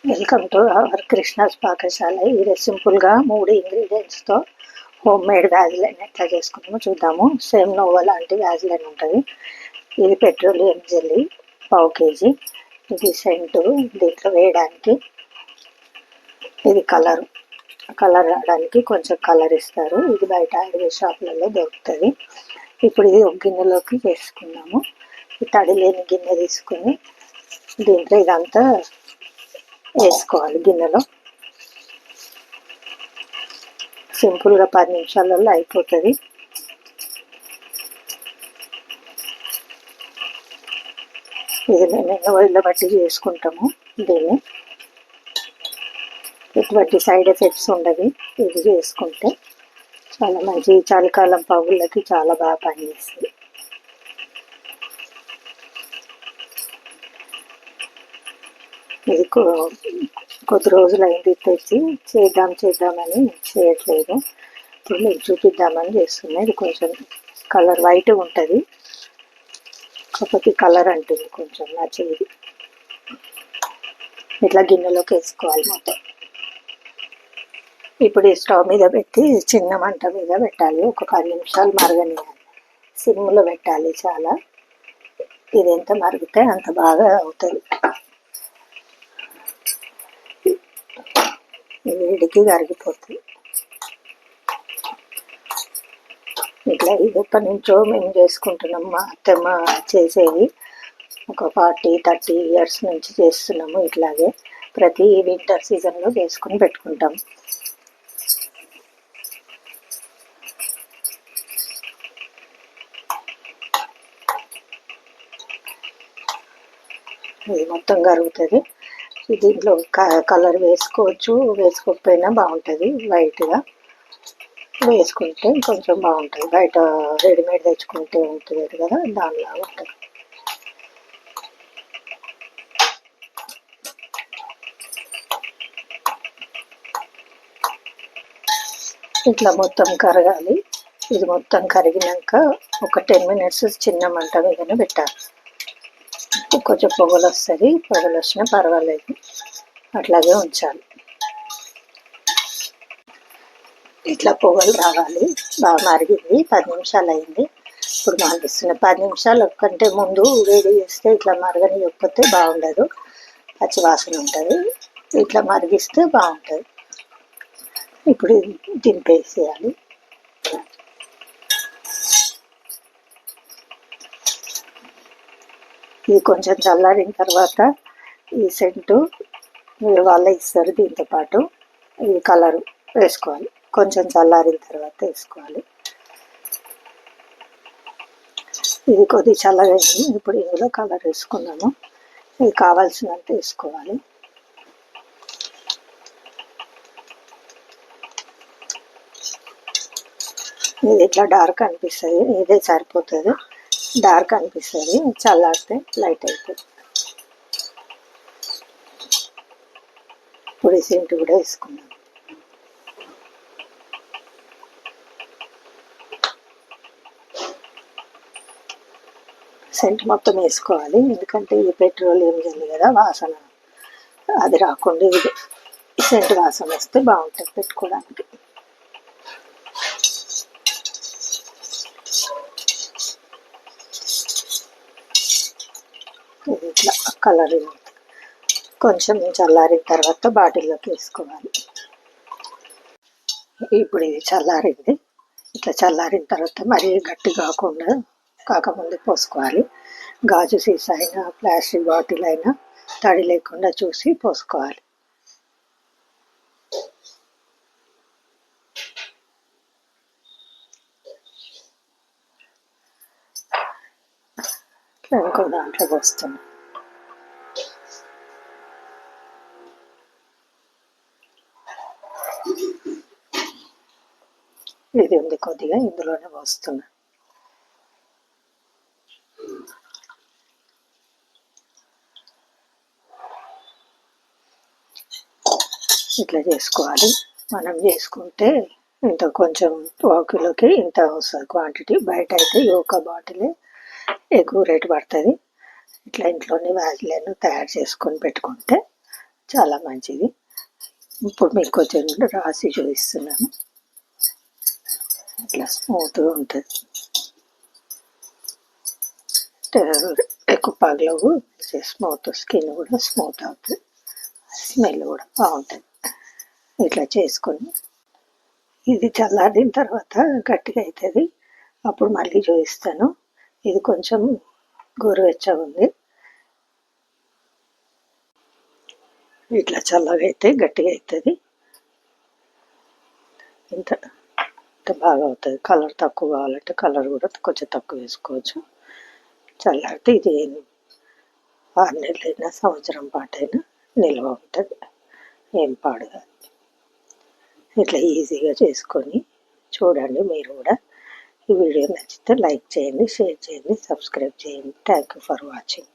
Welcome to our Krishna's పాకశాల. ఇది సింపుల్గా 3 ఇంగ్రీడియంట్స్తో హోమ్ మేడ్ వ్యాజిలైన్ ఎట్లా చేసుకుంటామో చూద్దాము. సేమ్ నోవా లాంటి వ్యాజిలైన్ ఉంటుంది. ఇది పెట్రోలియం జెల్లీ 1/2 kg. ఇది సెంటు దీంట్లో వేయడానికి. ఇది కలర్ రావడానికి కొంచెం కలర్ ఇస్తారు. ఇది బయట ఆయుర్వేద షాపులలో దొరుకుతుంది. ఇప్పుడు ఇది ఒక గిన్నెలోకి వేసుకుందాము. ఈ తడి లేని గిన్నె తీసుకొని దీంట్లో ఇదంతా వేసుకోవాలి. గిన్నెలో సింపుల్గా 10 నిమిషాలలో అయిపోతుంది. ఇది మేము ఎన్నో బట్టి చేసుకుంటాము. దీన్ని ఎటువంటి సైడ్ ఎఫెక్ట్స్ ఉండవి. ఇది చేసుకుంటే చాలా మంచి చలికాలం పగుళ్ళకి చాలా బాగా పనిచేస్తుంది. ఇది కొద్ది రోజులు అయింది తెచ్చి చేద్దామని చేయట్లేదు. ఇప్పుడు మీకు చూపిద్దామని చేస్తున్నాయి. ఇది కొంచెం కలర్ వైట్గా ఉంటుంది, కాకపోతే కలర్ అంటుంది కొంచెం నచ్చేది. ఇట్లా గిన్నెలోకి వేసుకోవాలి మొత్తం. ఇప్పుడు ఈ స్టవ్ మీద పెట్టి చిన్న మంట మీద పెట్టాలి. ఒక 10 నిమిషాలు మరగనియాలి. సిమ్లో పెట్టాలి చాలా. ఇది ఎంత మరిగితే అంత బాగా అవుతుంది. వేడికి కరిగిపోతుంది. ఇట్లా ఇది ఎప్పటి నుంచో మేము చేసుకుంటున్నాము. మా అత్తమ్మ చేసేది ఒక 40-30 ఇయర్స్ నుంచి చేస్తున్నాము. ఇట్లాగే ప్రతి వింటర్ సీజన్లో చేసుకుని పెట్టుకుంటాం. ఇది మొత్తం కరుగుతుంది. దీంట్లో కలర్ వేసుకోవచ్చు, వేసుకోకపోయినా బాగుంటుంది. వైట్గా వేసుకుంటే కొంచెం బాగుంటుంది. బయట రెడీమేడ్ తెచ్చుకుంటే ఉంటుంది కదా, దానిలా ఉంటుంది. ఇట్లా మొత్తం కరగాలి. ఇది మొత్తం కరిగినాక ఒక 10 మినిట్స్ చిన్న మంట మీదనే పెట్టాలి. కొంచెం పొగలు వస్తుంది. పొగలు వచ్చినా పర్వాలేదు, అట్లాగే ఉంచాలి. ఇట్లా పొగలు రావాలి. బాగా మరిగింది. 10 నిమిషాలు అయింది. ఇప్పుడు మరిగిస్తున్నా. 10 నిమిషాల కంటే ముందు వేడి చేస్తే ఇట్లా మరగనియకపోతే బాగుండదు, పచ్చివాసన ఉంటుంది. ఇట్లా మరిగిస్తే బాగుంటుంది. ఇప్పుడు దింపేసేయాలి. ఇది కొంచెం చల్లారిన తర్వాత ఈ సెంటు వాళ్ళే ఇస్తారు. దీంతో పాటు ఈ కలరు వేసుకోవాలి. కొంచెం చల్లారిన తర్వాత వేసుకోవాలి. ఇది కొద్ది చల్లగా అయింది. ఇప్పుడు ఇందులో కలర్ వేసుకున్నాము. ఇది కావాల్సినంత వేసుకోవాలి. ఇది ఇట్లా డార్క్ అనిపిస్తుంది. ఇదే సరిపోతుంది. డార్క్ అనిపిస్తుంది, చల్లారితే లైట్ అయిపోతుంది. ఇప్పుడు ఈ సెంటు కూడా వేసుకున్నాం. సెంటు మొత్తం వేసుకోవాలి, ఎందుకంటే ఇది పెట్రోలియం జెల్లీ కదా, వాసన అది రాకుండా ఇది సెంటు వాసన వస్తే బాగుంటుంది పెట్టుకోవడానికి. ఇది ఇట్లా కలర్ కొంచెం చల్లారిన తర్వాత బాటిల్లోకి వేసుకోవాలి. ఇప్పుడు ఇది చల్లారింది. ఇట్లా చల్లారిన తర్వాత మరీ గట్టి కాకముందే పోసుకోవాలి. గాజు సీసా అయినా ప్లాస్టిక్ బాటిల్ అయినా తడి లేకుండా చూసి పోసుకోవాలి. ఇంకో దాంట్లో పోస్తున్నాం. ఇది ఉంది కొద్దిగా, ఇందులోనే పోస్తున్నా. ఇట్లా చేసుకోవాలి. మనం చేసుకుంటే ఇంత కొంచెం 1 కిలోకి ఇంత వస్తుంది క్వాంటిటీ. బయట అయితే ఒక బాటిల్ ఎక్కువ రేటు పడుతుంది. ఇట్లా ఇంట్లోనే వ్యాజిలైన్ తయారు చేసుకొని పెట్టుకుంటే చాలా మంచిది. ఇప్పుడు మీకు కొంచెం రాసి చూపిస్తున్నాను. ఇట్లా స్మూత్గా ఉంటుంది. ఎక్కువ పగలవు, స్మూత్ స్కిన్ కూడా స్మూత్ అవుతుంది, స్మెల్ కూడా బాగుంటుంది. ఇట్లా చేసుకొని ఇది చల్లారిన తర్వాత గట్టిగా అవుతుంది. అప్పుడు మళ్ళీ చూపిస్తాను. ఇది కొంచెం గోరువెచ్చగా ఉంది. ఇట్లా చల్లగా అయితే గట్టిగా అవుతుంది. ఇంత ఇంత బాగా అవుతుంది. కలర్ తక్కువ కావాలంటే కలర్ కూడా కొంచెం తక్కువ వేసుకోవచ్చు. చల్లారితే ఇది 6 నెలలైనా సంవత్సరం పాటైనా నిల్వ ఉంటుంది, ఏం పాడు కాదు. ఇట్లా ఈజీగా చేసుకొని చూడండి మీరు కూడా. ఈ వీడియో నచ్చితే లైక్ చేయండి, షేర్ చేయండి, సబ్స్క్రైబ్ చేయండి. Thank you for watching.